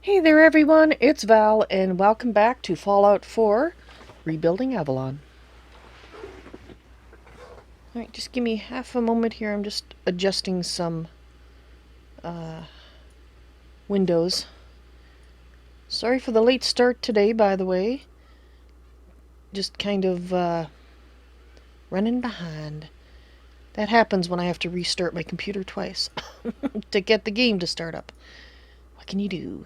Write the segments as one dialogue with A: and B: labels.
A: Hey there everyone, it's Val and welcome back to Fallout 4 Rebuilding Avalon. Alright, just give me half a moment here, I'm just adjusting some windows. Sorry for the late start today, by the way. Just kind of running behind. That happens when I have to restart my computer twice to get the game to start up. What can you do?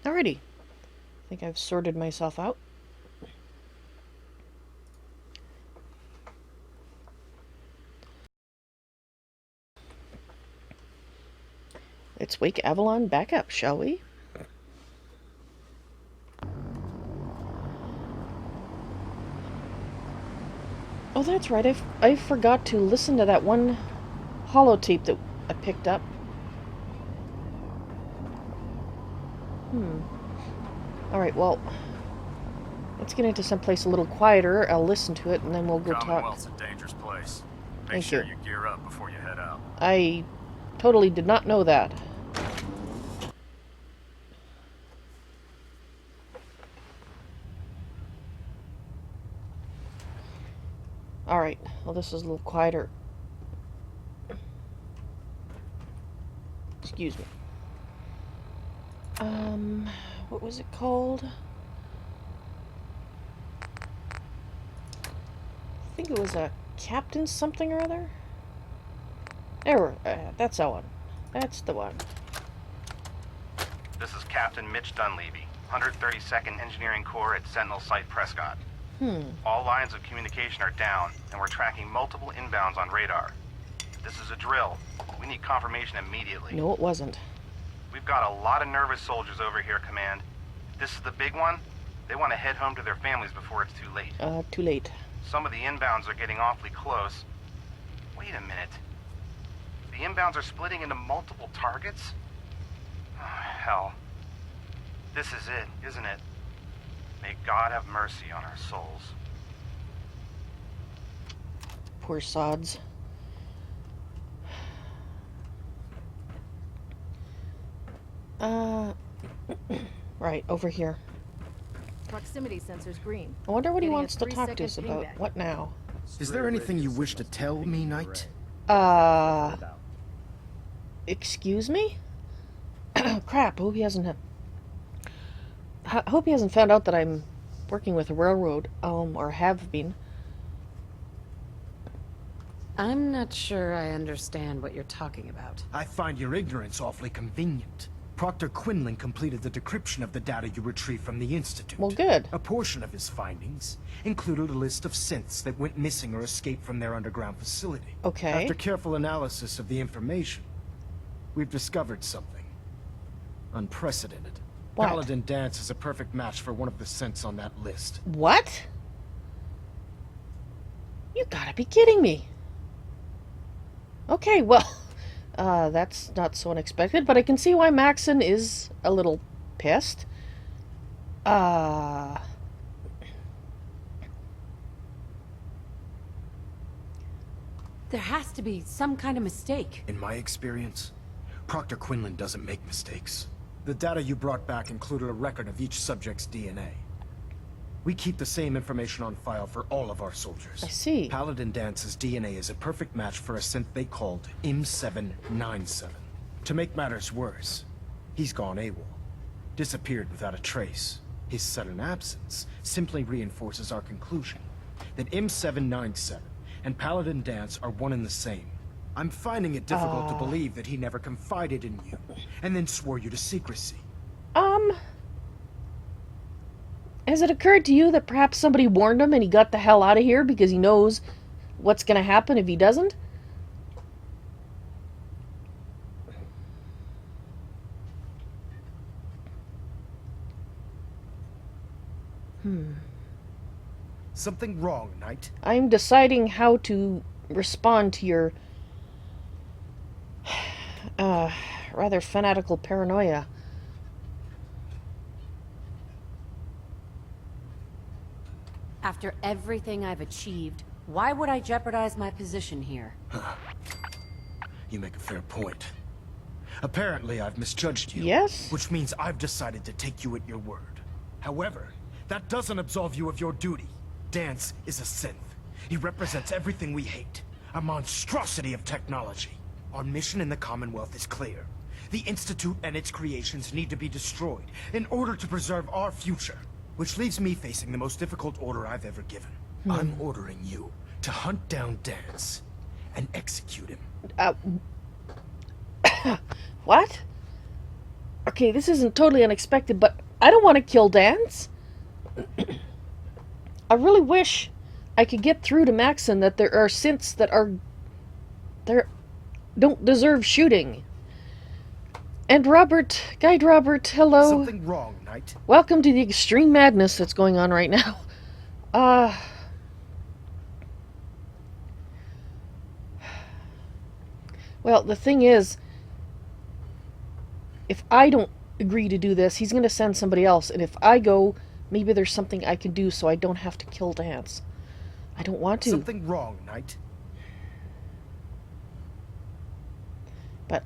A: Alrighty. I think I've sorted myself out. Let's wake Avalon back up, shall we? Oh, that's right. I forgot to listen to that one holotape that I picked up. Alright, well, let's get into someplace a little quieter. I'll listen to it and then we'll go talk.
B: Commonwealth's a dangerous place. Make sure you gear up before you head out.
A: I totally did not know that. Alright, well this is a little quieter. Excuse me. What was it called? I think it was a Captain something or other. There, that's that one. That's the one.
B: This is Captain Mitch Dunleavy, 132nd Engineering Corps at Sentinel Site Prescott. All lines of communication are down, and we're tracking multiple inbounds on radar. This is a drill. We need confirmation immediately.
A: No, it wasn't.
B: We've got a lot of nervous soldiers over here, Command. This is the big one. They want to head home to their families before it's too late.
A: Too late.
B: Some of the inbounds are getting awfully close. Wait a minute. The inbounds are splitting into multiple targets? Oh, hell. This is it, isn't it? May God have mercy on our souls.
A: Poor sods. Right, over here.
C: Proximity sensor's green.
A: I wonder what he
C: Getting a
A: wants to talk to us
C: 3-second
A: about.
C: pingback.
A: What now?
D: Is there anything you wish to tell me, Knight?
A: Excuse me? Crap, hope he hasn't hope he hasn't found out that I'm working with a railroad, or have been.
E: I'm not sure I understand what you're talking about.
D: I find your ignorance awfully convenient. Proctor Quinlan completed the decryption of the data you retrieved from the Institute.
A: Well, good.
D: A portion of his findings included a list of synths that went missing or escaped from their underground facility.
A: Okay.
D: After careful analysis of the information, we've discovered something unprecedented.
A: What?
D: Paladin Dance is a perfect match for one of the synths on that list.
A: What? You gotta be kidding me. Okay, well, that's not so unexpected, but I can see why Maxson is a little pissed.
E: There has to be some kind of mistake.
D: In my experience, Proctor Quinlan doesn't make mistakes. The data you brought back included a record of each subject's DNA. We keep the same information on file for all of our soldiers.
A: I see.
D: Paladin Dance's DNA is a perfect match for a synth they called M797. To make matters worse, he's gone AWOL. Disappeared without a trace. His sudden absence simply reinforces our conclusion that M797 and Paladin Dance are one and the same. I'm finding it difficult to believe that he never confided in you, and then swore you to secrecy.
A: Has it occurred to you that perhaps somebody warned him and he got the hell out of here because he knows what's gonna happen if he doesn't?
D: Something wrong, Knight?
A: I'm deciding how to respond to your rather fanatical paranoia.
E: After everything I've achieved, Why would I jeopardize my position here?
D: You make a fair point. Apparently, I've misjudged you.
A: Yes?
D: Which means I've decided to take you at your word. However, that doesn't absolve you of your duty. Dance is a synth. He represents everything we hate. A monstrosity of technology. Our mission in the Commonwealth is clear. The Institute and its creations need to be destroyed in order to preserve our future. Which leaves me facing the most difficult order I've ever given. I'm ordering you to hunt down Dance and execute him.
A: What? Okay, this isn't totally unexpected, but I don't want to kill Dance. I really wish I could get through to Maxson that there are synths that don't deserve shooting. And Robert, Guide Robert, hello.
D: Something wrong, Knight?
A: Welcome to the extreme madness that's going on right now. Well, the thing is, if I don't agree to do this, he's going to send somebody else. And if I go, maybe there's something I can do so I don't have to kill Dance. I don't want to.
D: Something wrong, Knight?
A: But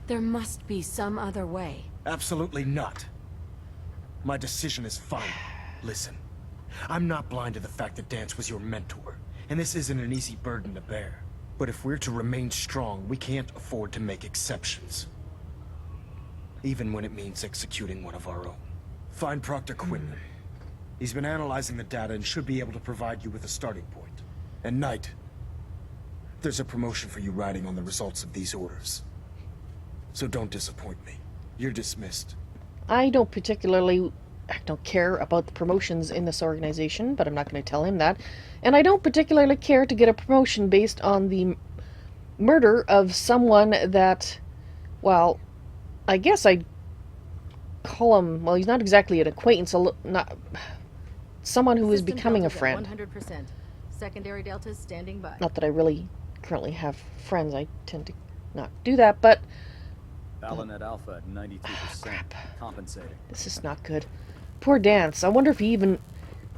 E: There must be some other way.
D: Absolutely not. My decision is final. Listen, I'm not blind to the fact that Dance was your mentor, and this isn't an easy burden to bear. But if we're to remain strong, we can't afford to make exceptions. Even when it means executing one of our own. Find Proctor Quinlan. He's been analyzing the data and should be able to provide you with a starting point. And Knight, there's a promotion for you riding on the results of these orders. So don't disappoint me. You're dismissed.
A: I don't care about the promotions in this organization, but I'm not going to tell him that. And I don't particularly care to get a promotion based on the murder of someone that, well, I guess I'd call him, well, he's not exactly an acquaintance, not someone who is
C: System
A: becoming a
C: deltas
A: friend.
C: at 100%. Secondary deltas standing by.
A: Not that I really currently have friends. I tend to not do that, but
F: Paladin at Alpha at 92%. Compensating.
A: this is not good. Poor Dance. I wonder if he even...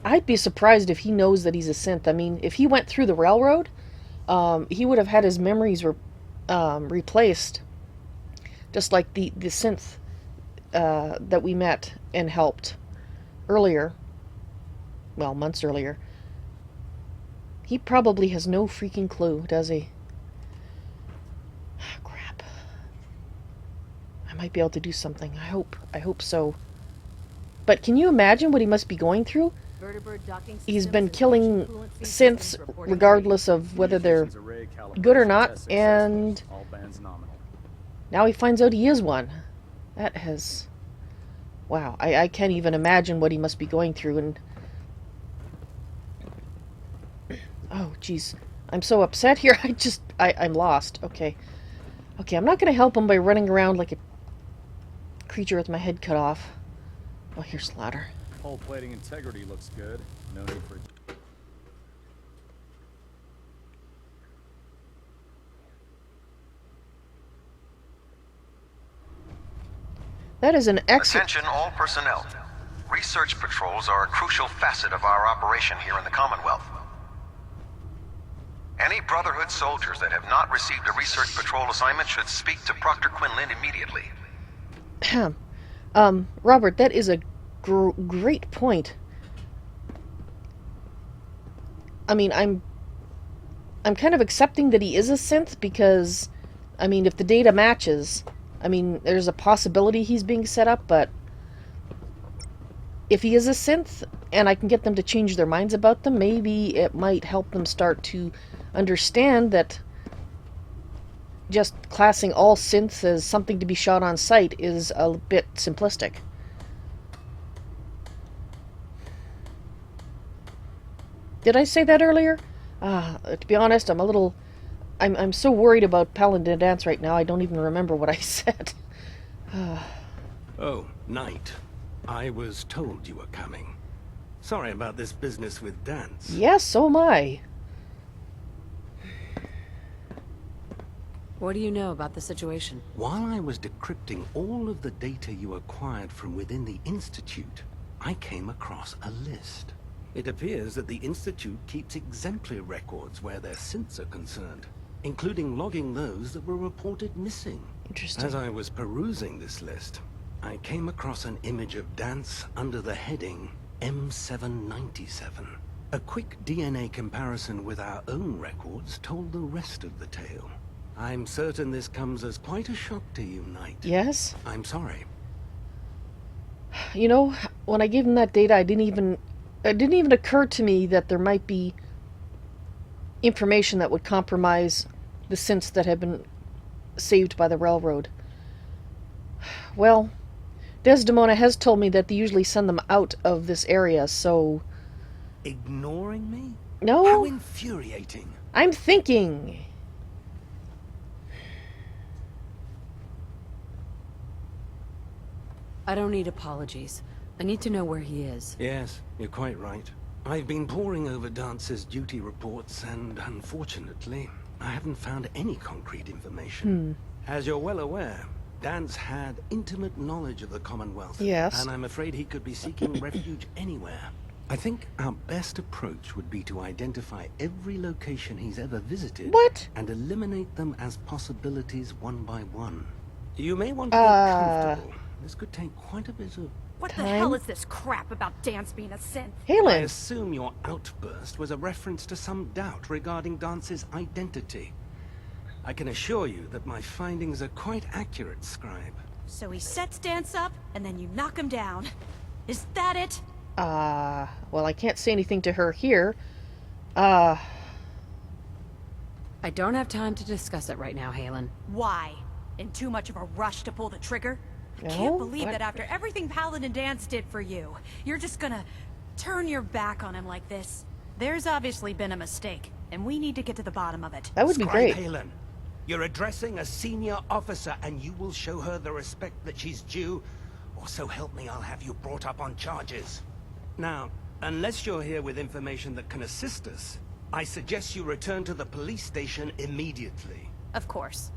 A: I'd be surprised if he knows that he's a synth. I mean, if he went through the railroad, he would have had his memories replaced. Just like the synth that we met and helped earlier. Well, months earlier. He probably has no freaking clue, does he? Ah, crap. I might be able to do something. I hope so. But can you imagine what he must be going through? He's been killing synths regardless of whether they're good or not, and now he finds out he is one. That has... Wow, I can't even imagine what he must be going through, and... Oh, jeez. I'm so upset here, I'm lost. Okay. Okay, I'm not going to help him by running around like a creature with my head cut off. Oh, here's the ladder.
F: Hull plating integrity looks good. No need for...
A: That is an excellent...
G: Attention all personnel. Research patrols are a crucial facet of our operation here in the Commonwealth. Any Brotherhood soldiers that have not received a research patrol assignment should speak to Proctor Quinlan immediately.
A: Robert, that is a great point. I mean, I'm kind of accepting that he is a synth because, I mean, if the data matches, I mean, there's a possibility he's being set up, but if he is a synth and I can get them to change their minds about them, maybe it might help them start to understand that just classing all synths as something to be shot on sight is a bit simplistic. Did I say that earlier? To be honest, I'm so worried about Paladin Dance right now, I don't even remember what I said.
H: Oh, Knight. I was told you were coming. Sorry about this business with Dance.
A: Yes, so am I.
E: What do you know about the situation?
H: While I was decrypting all of the data you acquired from within the Institute, I came across a list. It appears that the Institute keeps exemplary records where their synths are concerned, including logging those that were reported missing.
A: Interesting.
H: As I was perusing this list, I came across an image of Dance under the heading M797. A quick DNA comparison with our own records told the rest of the tale. I'm certain this comes as quite a shock to you, Knight.
A: Yes?
H: I'm sorry.
A: You know, when I gave him that data, it didn't even occur to me that there might be information that would compromise the synths that had been saved by the railroad. Well, Desdemona has told me that they usually send them out of this area, so...
H: Ignoring me?
A: No.
H: How infuriating.
A: I'm thinking.
E: I don't need apologies. I need to know where he is.
H: Yes, you're quite right. I've been poring over Dance's duty reports, and unfortunately, I haven't found any concrete information. As you're well aware, Dance had intimate knowledge of the Commonwealth.
A: Yes.
H: And I'm afraid he could be seeking refuge anywhere. I think our best approach would be to identify every location he's ever visited.
A: What?
H: And eliminate them as possibilities one by one. You may want to get comfortable. This could take quite a bit of...
I: What the hell is this crap about Dance being a synth?
H: I
A: Halen.
H: assume your outburst was a reference to some doubt regarding Dance's identity. I can assure you that my findings are quite accurate, Scribe.
I: So he sets Dance up, and then you knock him down. Is that it?
A: Well, I can't say anything to her here.
E: I don't have time to discuss it right now, Halen.
I: Why? In too much of a rush to pull the trigger? I
A: No?
I: can't believe
A: What?
I: that after everything Paladin Dance did for you, you're just gonna turn your back on him like this. There's obviously been a mistake, and we need to get to the bottom of it.
A: That would be
H: Scribe
A: great.
H: Halen, you're addressing a senior officer, and you will show her the respect that she's due, or so help me, I'll have you brought up on charges. Now, unless you're here with information that can assist us, I suggest you return to the police station immediately.
I: Of course.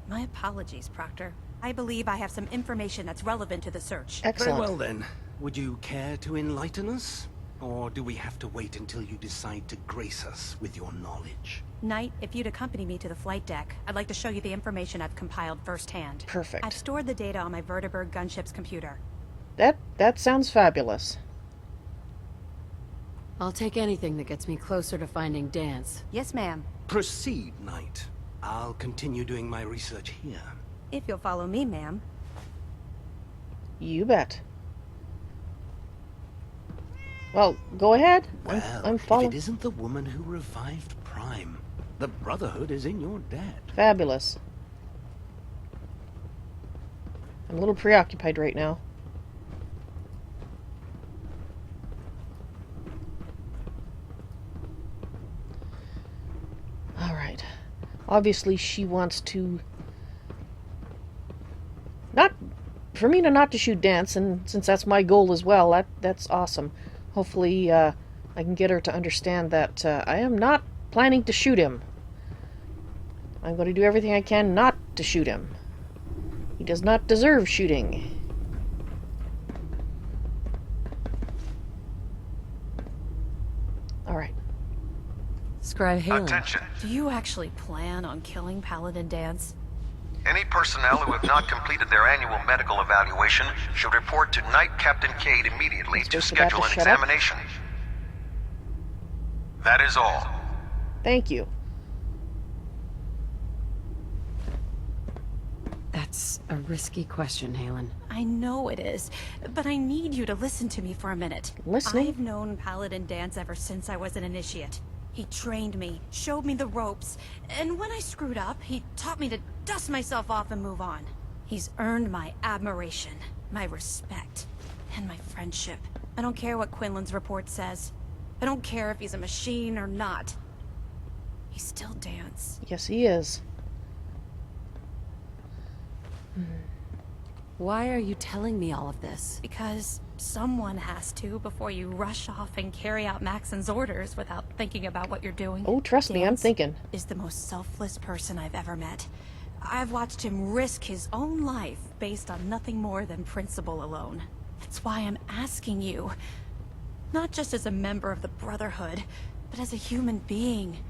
I: My apologies, Proctor. I believe I have some information that's relevant to the search.
A: Excellent.
H: Very well then. Would you care to enlighten us? Or do we have to wait until you decide to grace us with your knowledge?
I: Knight, if you'd accompany me to the flight deck, I'd like to show you the information I've compiled firsthand.
A: Perfect.
I: I've stored the data on my Vertibird gunship's computer.
A: That sounds fabulous.
E: I'll take anything that gets me closer to finding Dance.
I: Yes, ma'am.
H: Proceed, Knight. I'll continue doing my research here.
I: If you'll follow me, ma'am.
A: You bet. Well, go ahead.
H: Well,
A: I'm
H: if
A: following.
H: it isn't the woman who revived Prime, the Brotherhood is in your debt.
A: Fabulous. I'm a little preoccupied right now. Alright. Obviously she wants to... For me not to shoot Dance, and since that's my goal as well, that's awesome. Hopefully I can get her to understand that I am not planning to shoot him. I'm going to do everything I can not to shoot him. He does not deserve shooting. Alright.
E: Scribe Halen.
G: Attention.
I: Do you actually plan on killing Paladin Dance?
G: Any personnel who have not completed their annual medical evaluation should report to Knight Captain Cade immediately to
A: Supposed to about
G: schedule
A: to
G: an
A: shut up?
G: examination. That is all.
A: Thank you.
E: That's a risky question, Halen.
I: I know it is, but I need you to listen to me for a minute.
A: Listening?
I: I've known Paladin Dance ever since I was an initiate. He trained me, showed me the ropes, and when I screwed up, he taught me to dust myself off and move on. He's earned my admiration, my respect, and my friendship. I don't care what Quinlan's report says. I don't care if he's a machine or not. He's still Dance.
A: Yes, he is.
E: Why are you telling me all of this?
I: Because someone has to before you rush off and carry out Maxson's orders without thinking about what you're doing.
A: Oh, trust me, I'm
I: Dance
A: thinking.
I: is the most selfless person I've ever met. I've watched him risk his own life based on nothing more than principle alone. That's why I'm asking you. Not just as a member of the Brotherhood, but as a human being.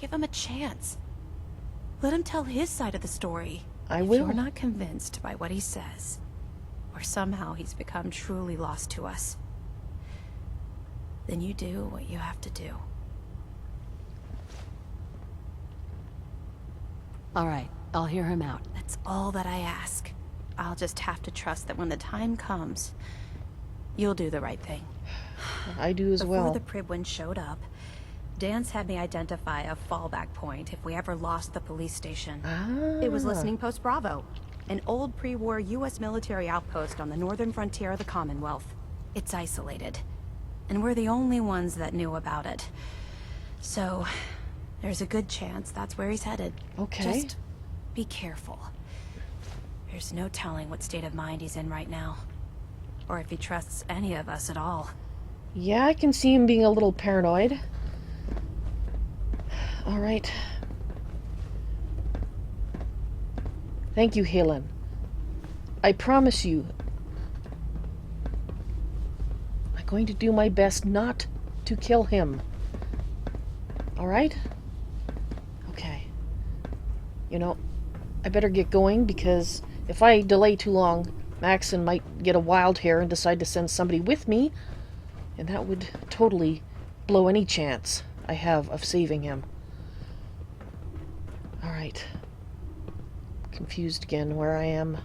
I: Give him a chance. Let him tell his side of the story.
A: I
I: If
A: will.
I: you're not convinced by what he says, or somehow he's become truly lost to us, then you do what you have to do.
E: All right, I'll hear him out.
I: That's all that I ask. I'll just have to trust that when the time comes, you'll do the right thing.
A: I do as well.
I: Before the Prydwen showed up, Dan's had me identify a fallback point if we ever lost the police station.
C: It was Listening Post Bravo, an old pre-war U.S. military outpost on the northern frontier of the Commonwealth.
I: It's isolated, and we're the only ones that knew about it. So, there's a good chance that's where he's headed.
A: Okay.
I: Just be careful. There's no telling what state of mind he's in right now, or if he trusts any of us at all.
A: Yeah, I can see him being a little paranoid. All right. Thank you, Helen. I promise you, I'm going to do my best not to kill him. All right? Okay. You know, I better get going because if I delay too long, Maxson might get a wild hair and decide to send somebody with me, and that would totally blow any chance I have of saving him. Alright. Confused again where I am.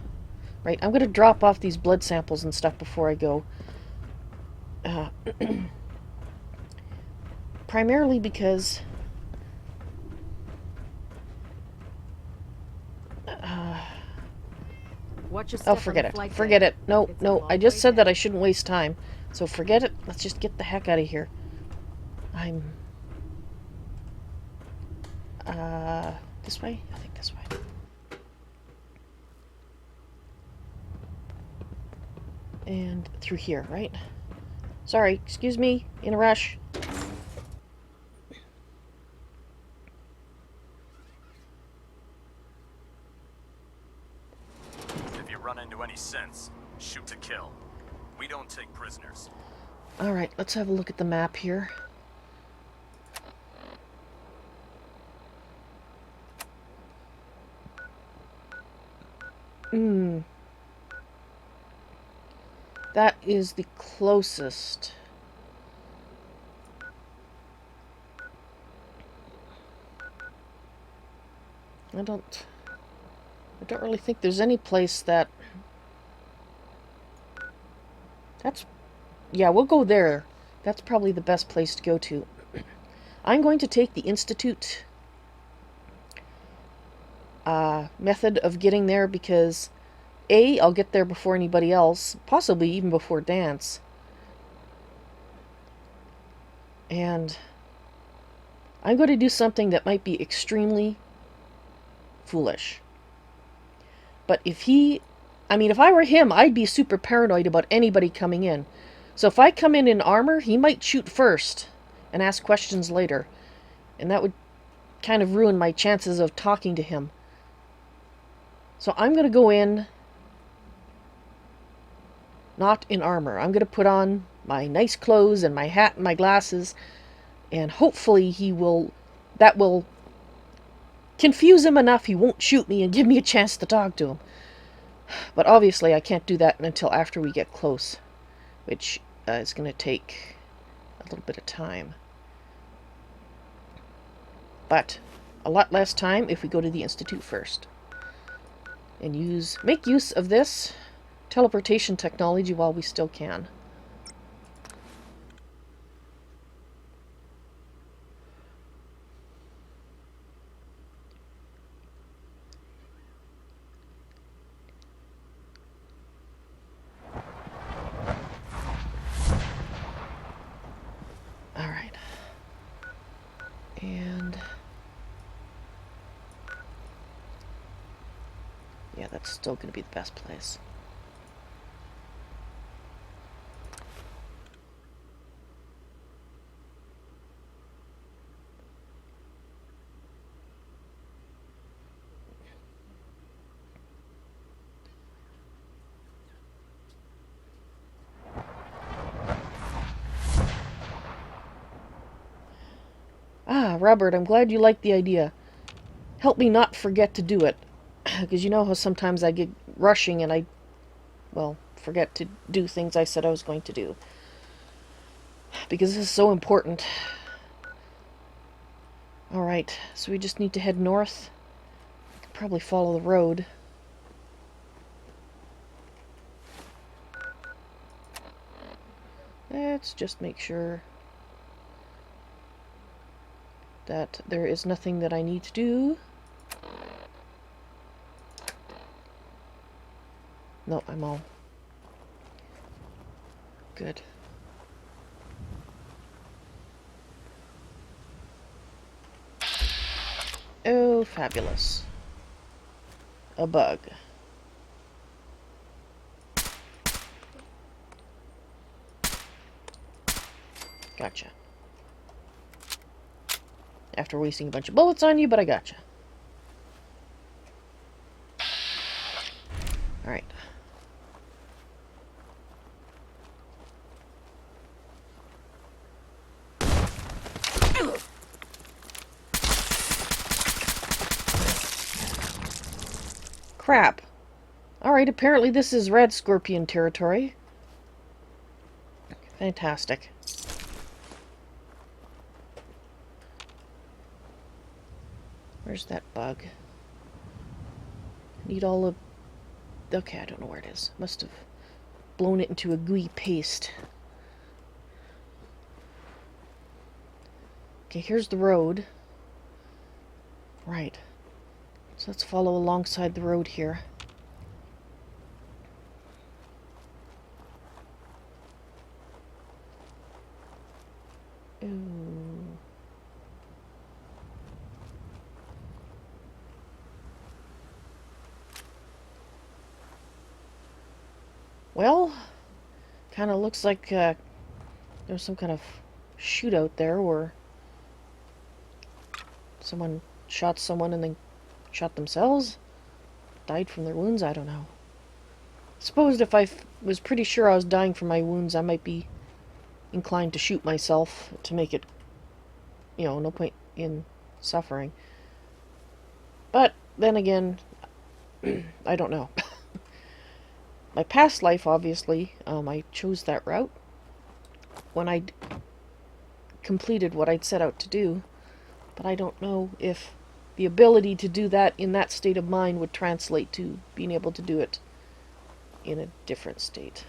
A: Right, I'm going to drop off these blood samples and stuff before I go. Primarily because...
C: Watch your
A: oh,
C: step
A: forget
C: on
A: it.
C: the flight
A: Forget
C: deck.
A: it. No,
C: It's a
A: no,
C: long
A: I just
C: way
A: said that
C: down.
A: I shouldn't waste time. So forget it. Let's just get the heck out of here. I'm... this way? I think this way. And through here, right? Sorry, excuse me, in a rush.
F: If you run into any sense, shoot to kill. We don't take prisoners.
A: Alright, let's have a look at the map here. That is the closest. I don't really think there's any place that... That's... yeah, we'll go there. That's probably the best place to go to. I'm going to take the Institute method of getting there because A, I'll get there before anybody else, possibly even before Dance. And I'm going to do something that might be extremely foolish. But if he... I mean, if I were him, I'd be super paranoid about anybody coming in. So if I come in armor, he might shoot first and ask questions later. And that would kind of ruin my chances of talking to him. So I'm going to go in not in armor. I'm going to put on my nice clothes and my hat and my glasses, and hopefully that will confuse him enough he won't shoot me and give me a chance to talk to him. But obviously I can't do that until after we get close, which is going to take a little bit of time. But a lot less time if we go to the Institute first. And make use of this teleportation technology while we still can. Alright. And... yeah, that's still going to be the best place. Robert, I'm glad you like the idea. Help me not forget to do it. Because you know how sometimes I get rushing and I, well, forget to do things I said I was going to do. Because this is so important. Alright, so we just need to head north. Probably follow the road. Let's just make sure that there is nothing that I need to do. No, I'm all good. Oh, fabulous. A bug. Gotcha. After wasting a bunch of bullets on you, but I gotcha. Alright. Crap. Alright, apparently this is Red Scorpion territory. Fantastic. Where's that bug? Need all of... Okay, I don't know where it is. Must have blown it into a gooey paste. Okay, here's the road. Right. So let's follow alongside the road here. Ooh. Well, kind of looks like there's some kind of shootout there where someone shot someone and then shot themselves, died from their wounds. I don't know. Suppose if I was pretty sure I was dying from my wounds, I might be inclined to shoot myself to make it, you know, no point in suffering. But then again, I don't know. My past life, obviously, I chose that route when I completed what I'd set out to do, but I don't know if the ability to do that in that state of mind would translate to being able to do it in a different state.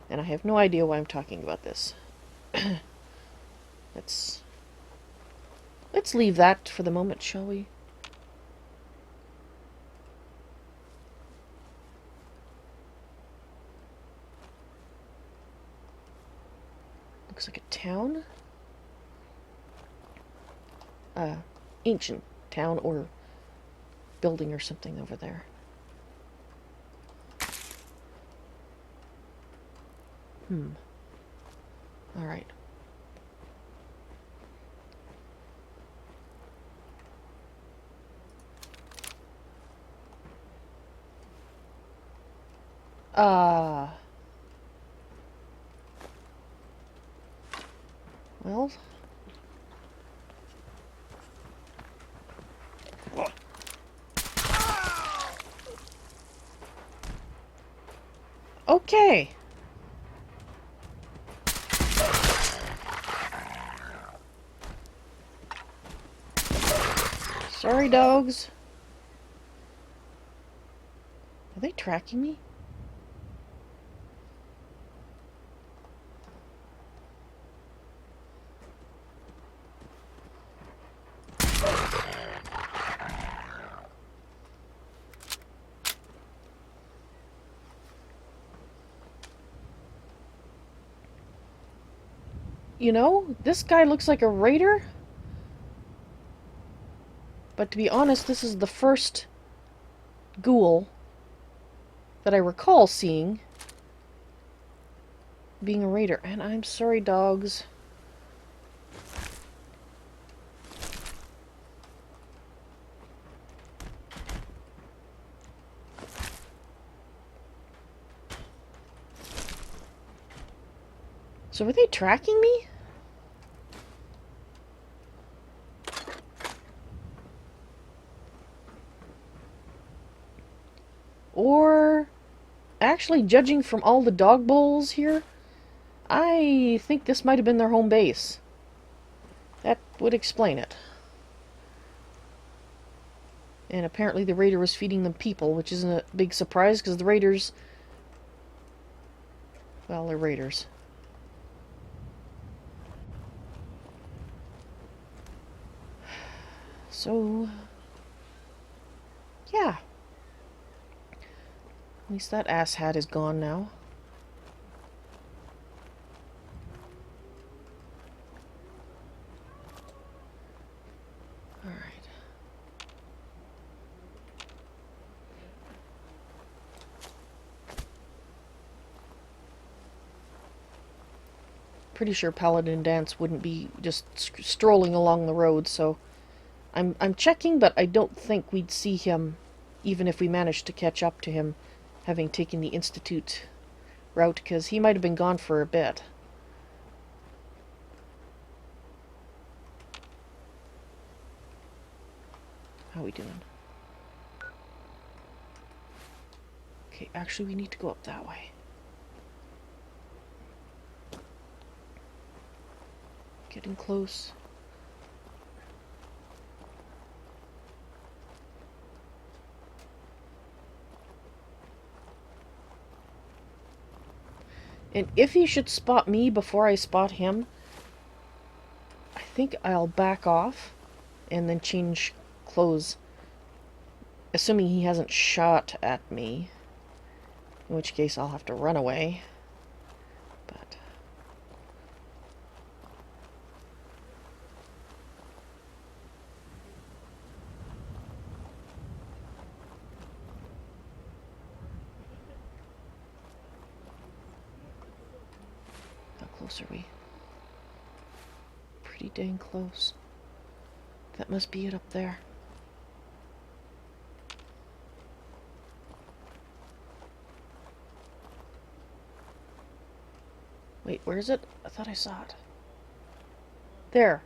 A: And I have no idea why I'm talking about this. Let's leave that for the moment, shall we? Looks like a town. Ancient town or building or something over there. Alright. Well... Okay. Sorry, dogs. Are they tracking me? You know, this guy looks like a raider. But to be honest, this is the first ghoul that I recall seeing being a raider. And I'm sorry, dogs. So were they tracking me? Or, actually, judging from all the dog bowls here, I think this might have been their home base. That would explain it. And apparently the raider was feeding them people, which isn't a big surprise, because the raiders... well, they're raiders. So... yeah. At least that asshat is gone now. Alright. Pretty sure Paladin Dance wouldn't be just strolling along the road, so I'm checking, but I don't think we'd see him even if we managed to catch up to him, having taken the Institute route, because he might have been gone for a bit. How are we doing? Okay, actually we need to go up that way. Getting close. And if he should spot me before I spot him, I think I'll back off and then change clothes. Assuming he hasn't shot at me. In which case I'll have to run away. But... how close are we? Pretty dang close. That must be it up there. Wait, where is it? I thought I saw it. There.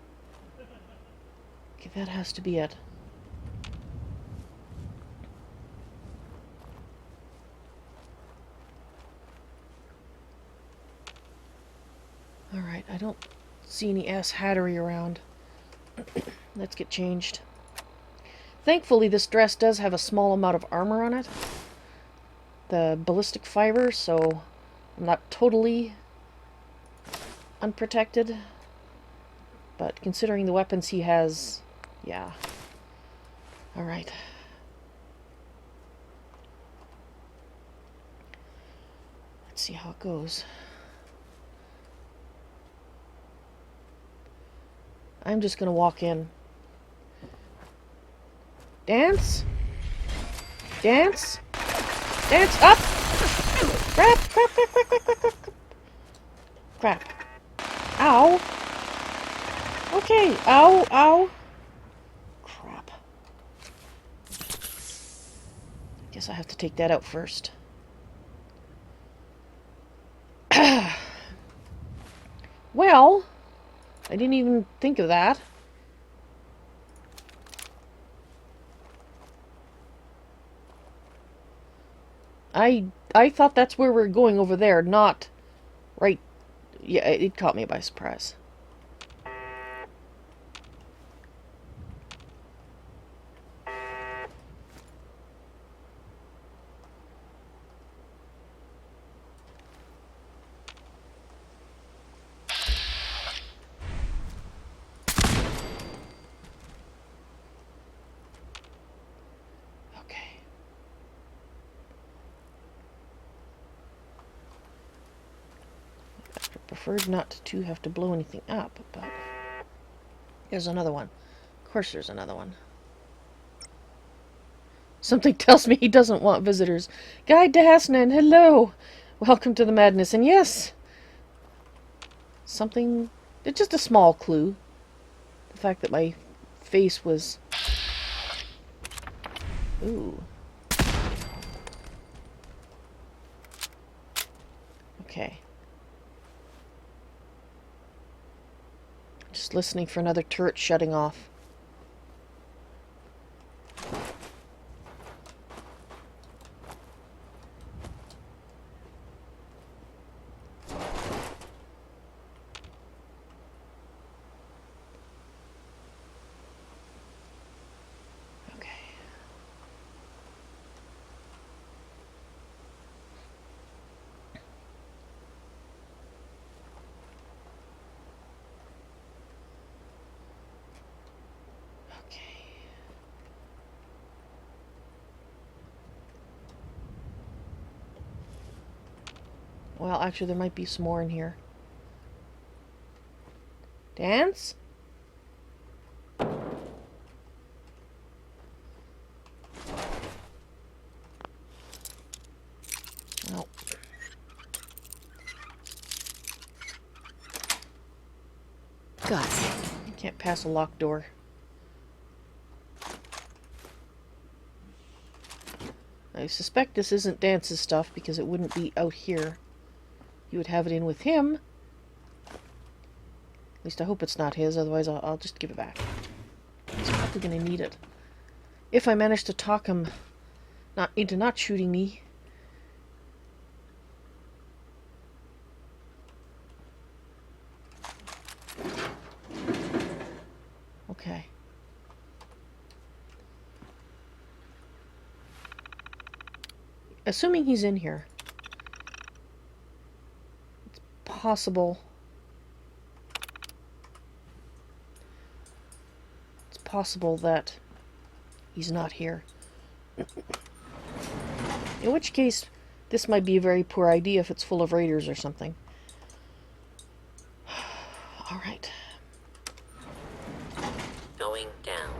A: Okay, that has to be it. Alright, I don't see any ass-hattery around. Let's get changed. Thankfully, this dress does have a small amount of armor on it. The ballistic fiber, so I'm not totally unprotected. But considering the weapons he has, yeah. Alright. Let's see how it goes. I'm just gonna walk in. Dance? Dance? Dance up! Crap, crap, crap, crap, crap, crap, crap. Crap. Ow. Okay, ow, ow. Crap. Guess I have to take that out first. Well, I didn't even think of that. I thought that's where we're going over there, not right. Yeah, it caught me by surprise. Preferred not to have to blow anything up, but there's another one. Of course there's another one. Something tells me he doesn't want visitors. Guy Dasnan, hello! Welcome to the madness, and yes! Something... it's just a small clue. The fact that my face was... ooh. Okay. Just listening for another turret shutting off. Well, actually, there might be some more in here. Dance? Well.
E: God.
A: You can't pass a locked door. I suspect this isn't Dance's stuff because it wouldn't be out here. You would have it in with him. At least I hope it's not his, otherwise I'll just give it back. He's probably going to need it. If I manage to talk him into not shooting me. Okay. Assuming he's in here. It's possible. It's possible that he's not here. In which case, this might be a very poor idea if it's full of raiders or something. Alright.
J: Going down.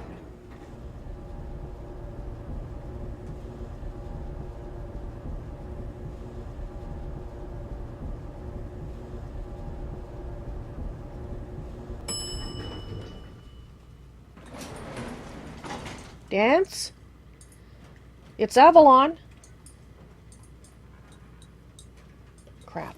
A: Dance? It's Avalon. Crap.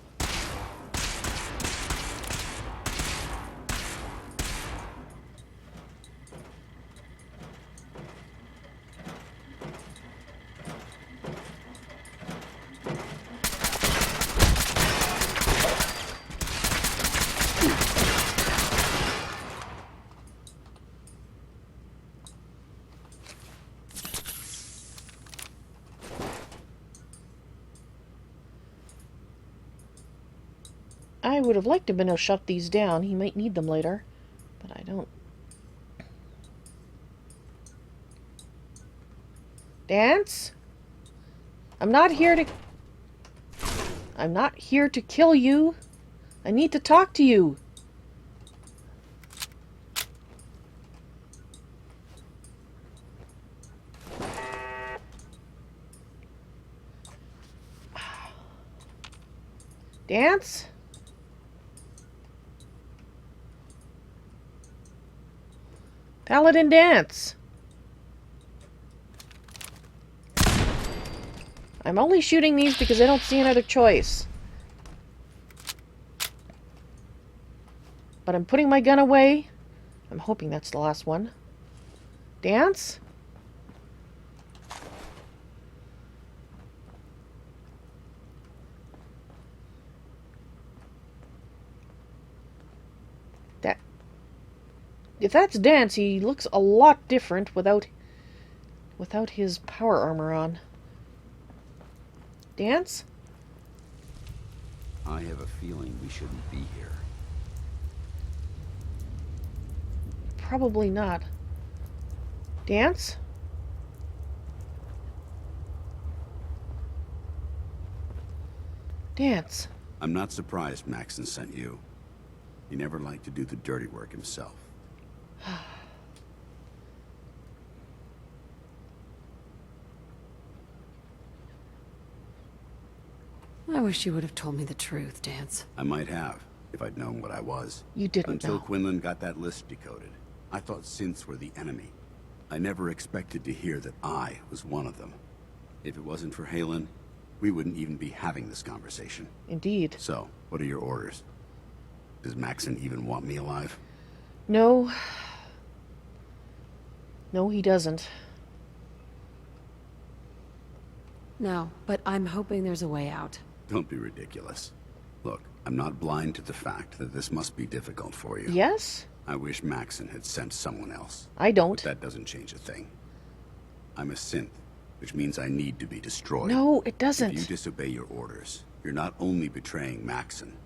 A: I would have liked to have been able to shut these down. He might need them later, but I don't. Dance? I'm not here to kill you. I need to talk to you. Dance? Paladin, dance. I'm only shooting these because I don't see another choice. But I'm putting my gun away. I'm hoping that's the last one. Dance? If that's Dance, he looks a lot different without his power armor on. Dance?
K: I have a feeling we shouldn't be here.
A: Probably not. Dance? Dance.
K: I'm not surprised Maxson sent you. He never liked to do the dirty work himself.
E: I wish you would have told me the truth, Dance.
K: I might have, if I'd known what I was.
A: You didn't
K: Until
A: know.
K: Quinlan got that list decoded. I thought synths were the enemy. I never expected to hear that I was one of them. If it wasn't for Halen, we wouldn't even be having this conversation.
A: Indeed.
K: So, what are your orders? Does Maxson even want me alive?
A: No. No, he doesn't.
E: No, but I'm hoping there's a way out.
K: Don't be ridiculous. Look, I'm not blind to the fact that this must be difficult for you.
A: Yes?
K: I wish Maxson had sent someone else.
A: I don't.
K: But that doesn't change a thing. I'm a synth, which means I need to be destroyed.
A: No, it doesn't.
K: If you disobey your orders, you're not only betraying Maxson,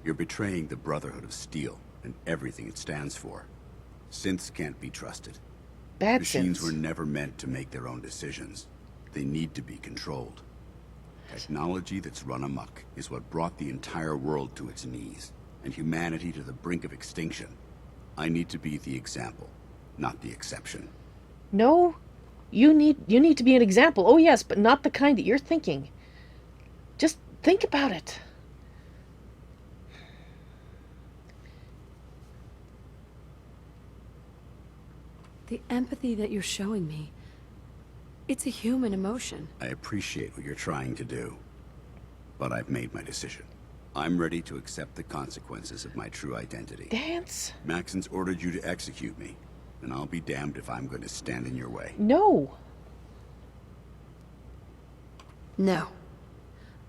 K: you're betraying the Brotherhood of Steel and everything it stands for. Synths can't be trusted.
A: Bad
K: Machines
A: synths.
K: were never meant to make their own decisions. They need to be controlled. Technology that's run amok is what brought the entire world to its knees, and humanity to the brink of extinction. I need to be the example, not the exception.
A: No, you need to be an example. Oh yes, but not the kind that you're thinking. Just think about it.
E: The empathy that you're showing me, it's a human emotion.
K: I appreciate what you're trying to do, but I've made my decision. I'm ready to accept the consequences of my true identity.
A: Dance?
K: Maxson's ordered you to execute me, and I'll be damned if I'm going to stand in your way.
A: No.
E: No.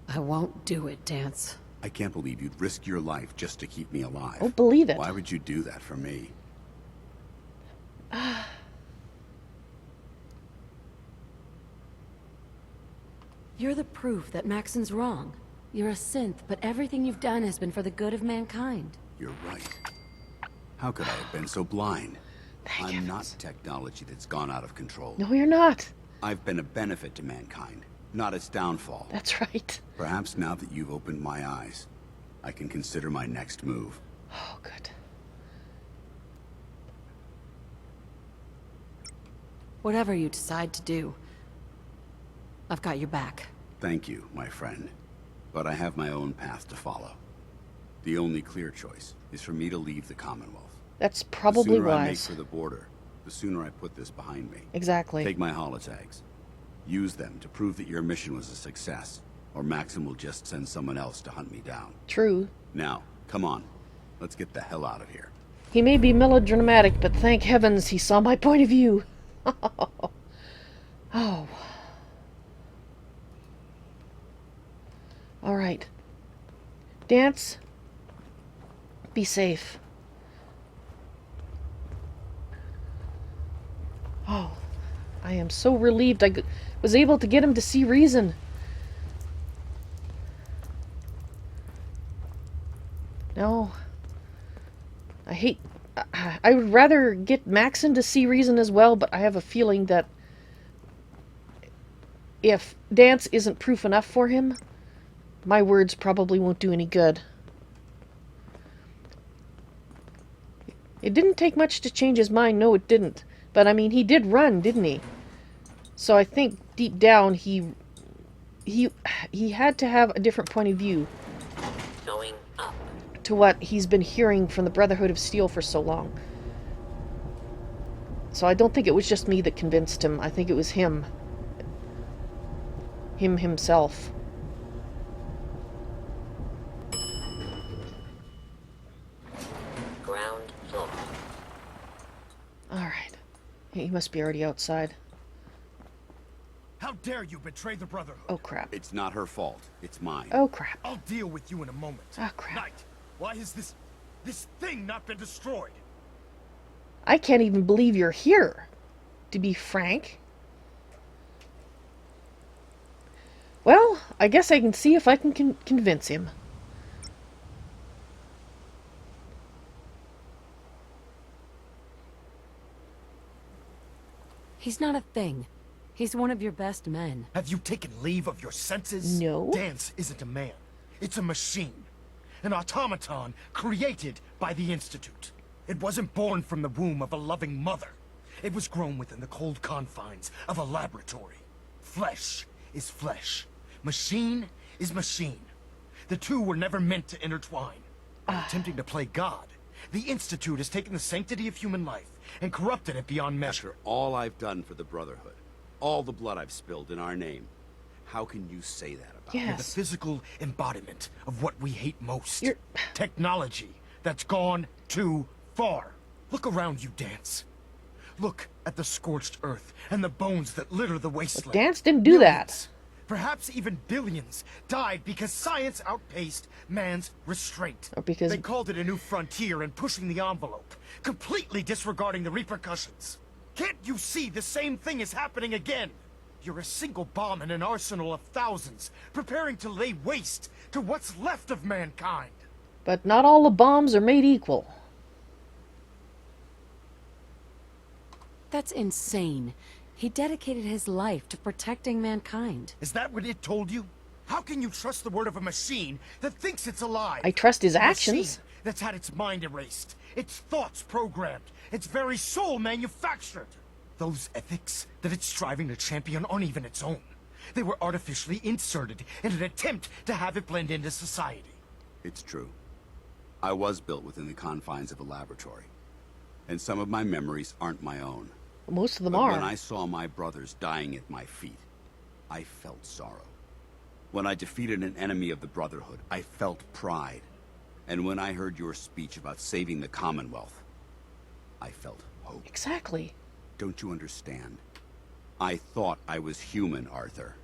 E: I won't do it, Dance.
K: I can't believe you'd risk your life just to keep me alive.
A: Oh, believe it.
K: Why would you do that for me?
E: You're the proof that Maxson's wrong. You're a synth, but everything you've done has been for the good of mankind.
K: You're right. How could I have been so blind?
A: Thank
K: I'm not
A: heavens.
K: technology that's gone out of control.
A: No, you're not.
K: I've been a benefit to mankind, not its downfall.
A: That's right.
K: Perhaps now that you've opened my eyes, I can consider my next move.
A: Oh, good.
E: Whatever you decide to do, I've got your back.
K: Thank you, my friend. But I have my own path to follow. The only clear choice is for me to leave the Commonwealth.
A: That's probably
K: the sooner I make
A: wise.
K: for the border, the sooner I put this behind me.
A: Exactly.
K: Take my holotags. Use them to prove that your mission was a success, or Maxson will just send someone else to hunt me down.
A: True.
K: Now, come on. Let's get the hell out of here.
A: He may be melodramatic, but thank heavens he saw my point of view. Oh. All right. Dance. Be safe. Oh, I am so relieved I was able to get him to see reason. No. I would rather get Maxson to see reason as well, but I have a feeling that if Dance isn't proof enough for him, my words probably won't do any good. It didn't take much to change his mind. No, it didn't. But, I mean, he did run, didn't he? So I think deep down he had to have a different point of view
E: Going up.
A: to what he's been hearing from the Brotherhood of Steel for so long. So I don't think it was just me that convinced him. I think it was him. Him himself.
E: Ground floor.
A: Alright. He must be already outside.
D: How dare you betray the Brotherhood?
A: Oh crap.
K: It's not her fault. It's mine.
A: Oh crap.
D: I'll deal with you in a moment.
A: Oh crap.
D: Knight, why has this thing not been destroyed?
A: I can't even believe you're here, to be frank. Well, I guess I can see if I can convince him.
E: He's not a thing. He's one of your best men.
D: Have you taken leave of your senses?
A: No.
D: Dance isn't a man. It's a machine. An automaton created by the Institute. It wasn't born from the womb of a loving mother. It was grown within the cold confines of a laboratory. Flesh is flesh. Machine is machine. The two were never meant to intertwine. By attempting to play God, the Institute has taken the sanctity of human life and corrupted it beyond measure.
K: After all I've done for the Brotherhood, all the blood I've spilled in our name, how can you say that about me?
D: You're the
A: Yes.
D: physical embodiment of what we hate most.
A: You're-
D: Technology that's gone too far. Look around you, Dance. Look at the scorched earth and the bones that litter the wasteland.
A: Dance didn't do that.
D: Millions, perhaps even billions, died because science outpaced man's restraint.
A: Or because-
D: They called it a new frontier and pushing the envelope, completely disregarding the repercussions. Can't you see the same thing is happening again? You're a single bomb in an arsenal of thousands, preparing to lay waste to what's left of mankind.
A: But not all the bombs are made equal.
E: That's insane. He dedicated his life to protecting mankind.
D: Is that what it told you? How can you trust the word of a machine that thinks it's alive?
A: I trust his
D: A
A: actions.
D: machine that's had its mind erased, its thoughts programmed, its very soul manufactured. Those ethics that it's striving to champion aren't even its own. They were artificially inserted in an attempt to have it blend into society.
K: It's true. I was built within the confines of a laboratory. And some of my memories aren't my own.
A: Most of them
K: But
A: are.
K: when I saw my brothers dying at my feet, I felt sorrow. When I defeated an enemy of the Brotherhood, I felt pride. And when I heard your speech about saving the Commonwealth, I felt hope.
A: Exactly.
K: Don't you understand? I thought I was human, Arthur.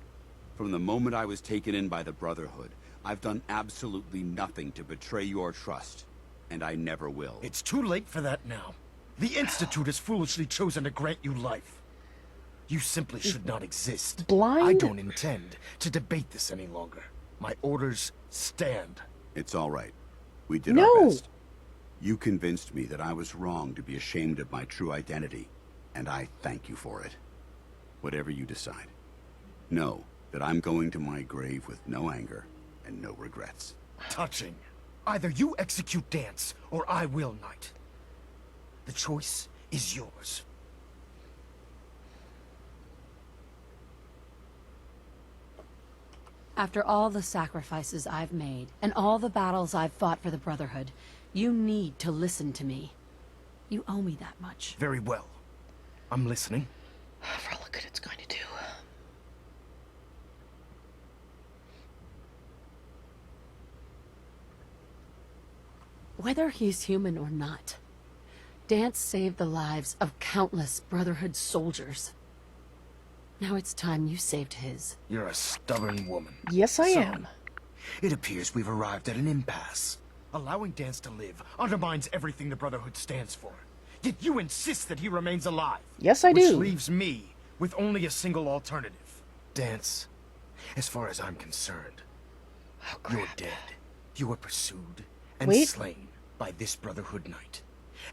K: From the moment I was taken in by the Brotherhood, I've done absolutely nothing to betray your trust. And I never will.
D: It's too late for that now. The Institute has foolishly chosen to grant you life. You simply should not exist.
A: Blind?
D: I don't intend to debate this any longer. My orders stand.
K: It's all right. We did
A: No.
K: our best. You convinced me that I was wrong to be ashamed of my true identity, and I thank you for it. Whatever you decide, know that I'm going to my grave with no anger and no regrets.
D: Touching. Either you execute Dance, or I will, Knight. The choice is yours.
E: After all the sacrifices I've made, and all the battles I've fought for the Brotherhood, you need to listen to me. You owe me that much.
D: Very well. I'm listening.
A: For all the good it's going to do.
E: Whether he's human or not, Dance saved the lives of countless Brotherhood soldiers. Now it's time you saved his.
D: You're a stubborn woman.
A: Yes, I
D: So,
A: am.
D: It appears we've arrived at an impasse. Allowing Dance to live undermines everything the Brotherhood stands for. Yet you insist that he remains alive.
A: Yes, I
D: Which
A: do.
D: leaves me with only a single alternative. Dance, as far as I'm concerned,
A: Oh,
D: you're
A: crap.
D: dead. You were pursued and
A: Wait.
D: slain by this Brotherhood Knight.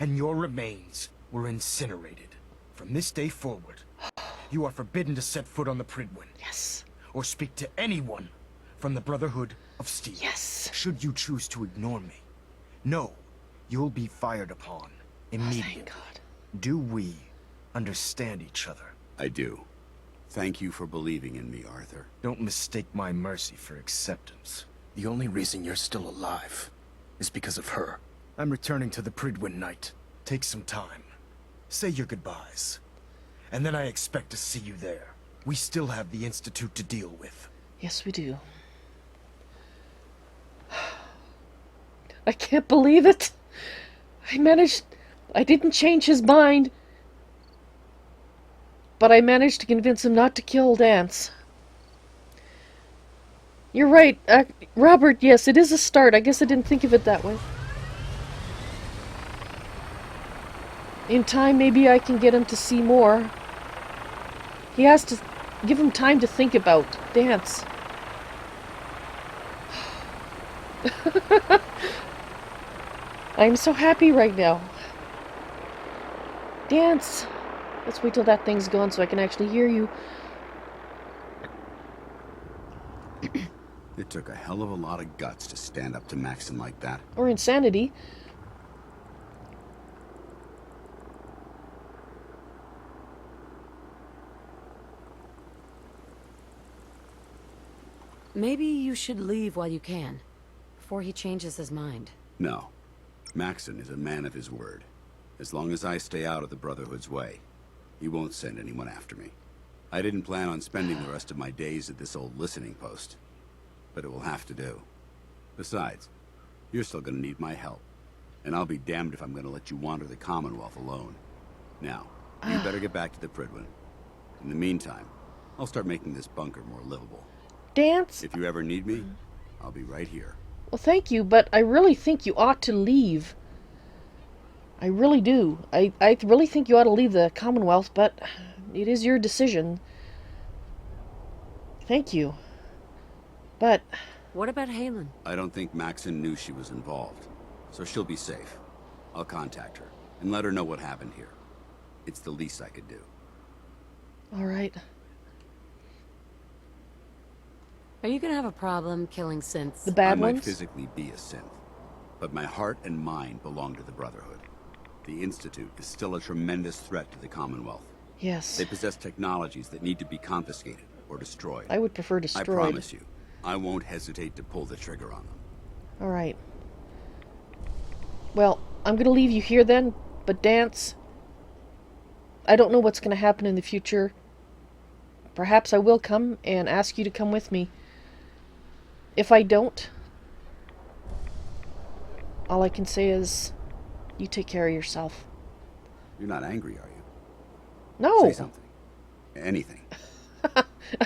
D: And your remains were incinerated. From this day forward, you are forbidden to set foot on the Prydwen.
A: Yes.
D: Or speak to anyone from the Brotherhood of Steel.
A: Yes.
D: Should you choose to ignore me, know you'll be fired upon immediately.
A: Thank God.
D: Do we understand each other?
K: I do. Thank you for believing in me, Arthur.
D: Don't mistake my mercy for acceptance. The only reason you're still alive is because of her. I'm returning to the Prydwen Knight. Take some time. Say your goodbyes. And then I expect to see you there. We still have the Institute to deal with.
A: Yes, we do. I can't believe it. I didn't change his mind. But I managed to convince him not to kill Dance. You're right, Robert, yes, it is a start. I guess I didn't think of it that way. In time, maybe I can get him to see more. He has to give him time to think about Dance. I'm so happy right now. Dance! Let's wait till that thing's gone so I can actually hear you.
K: It took a hell of a lot of guts to stand up to Maxson like that.
A: Or insanity.
E: Maybe you should leave while you can, before he changes his mind.
K: No. Maxson is a man of his word. As long as I stay out of the Brotherhood's way, he won't send anyone after me. I didn't plan on spending the rest of my days at this old listening post, but it will have to do. Besides, you're still gonna need my help, and I'll be damned if I'm gonna let you wander the Commonwealth alone. Now, you better get back to the Prydwen. In the meantime, I'll start making this bunker more livable.
A: Dance?
K: If you ever need me, I'll be right here.
A: Well, thank you, but I really think you ought to leave. I really do. I really think you ought to leave the Commonwealth, but it is your decision. Thank you. But...
E: What about Halen?
K: I don't think Maxson knew she was involved, so she'll be safe. I'll contact her and let her know what happened here. It's the least I could do.
A: Alright.
E: Are you gonna have a problem killing synths?
A: The bad
K: I might
A: ones?
K: physically be a synth, but my heart and mind belong to the Brotherhood. The Institute is still a tremendous threat to the Commonwealth.
A: Yes.
K: They possess technologies that need to be confiscated or destroyed.
A: I would prefer destroyed.
K: I promise you, I won't hesitate to pull the trigger on them.
A: Alright. Well, I'm going to leave you here then, but Dance, I don't know what's going to happen in the future. Perhaps I will come and ask you to come with me. If I don't, all I can say is, you take care of yourself.
K: You're not angry, are you?
A: No!
K: Say something. Anything.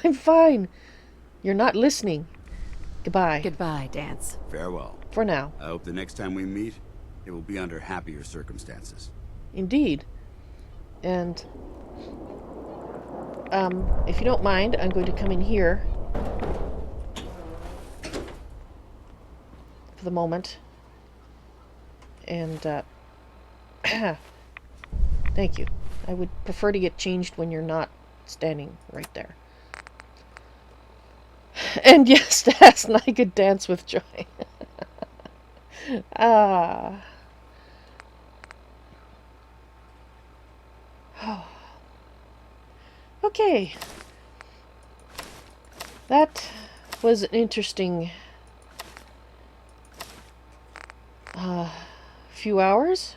A: I'm fine. You're not listening. Goodbye.
E: Goodbye, Dance.
K: Farewell.
A: For now.
K: I hope the next time we meet, it will be under happier circumstances.
A: Indeed. And, if you don't mind, I'm going to come in here for the moment. And, thank you. I would prefer to get changed when you're not standing right there. And yes, that's not a good dance with joy. Ah. Okay. That was an interesting few hours.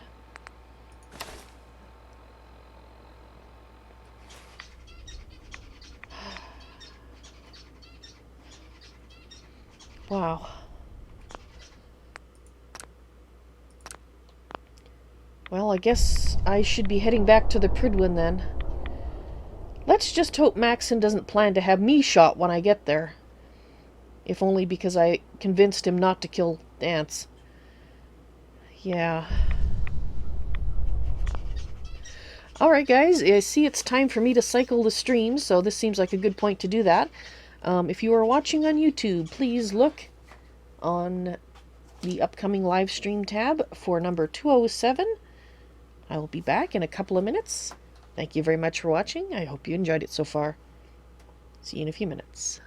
A: Wow. Well, I guess I should be heading back to the Prydwen then. Let's just hope Maxson doesn't plan to have me shot when I get there. If only because I convinced him not to kill Dance. Yeah. Alright guys, I see it's time for me to cycle the stream, so this seems like a good point to do that. If you are watching on YouTube, please look on the upcoming live stream tab for number 207. I will be back in a couple of minutes. Thank you very much for watching. I hope you enjoyed it so far. See you in a few minutes.